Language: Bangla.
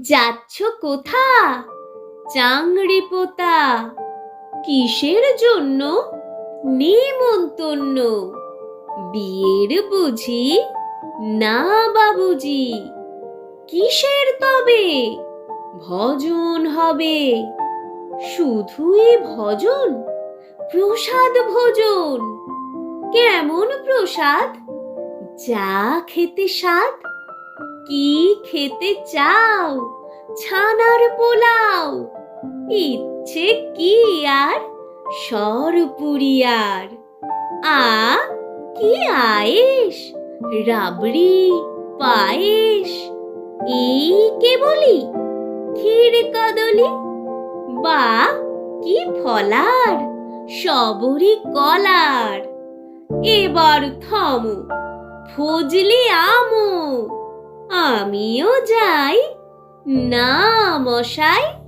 যাচ্ছ কোথা চাংড়ি পোতা? কিসের জন্য নেমন্তন্ন? বিয়ের বুঝি? না বাবুজি। কিসের তবে? ভজন হবে। শুধুই ভজন? প্রসাদ ভোজন। কেমন প্রসাদ? যা খেতে স্বাদ। কি খেতে চাও? ছানার পোলাও। ইচ্ছে কি আর সরপুরিয়ার। কি আয়েশ, রাবড়ি পায়েস। এই কেবলি ক্ষীর কদলি। বা কি ফলার, সবরি কলার। এবার থামো, ফজলি আমো। আমিও যাই না মশাই।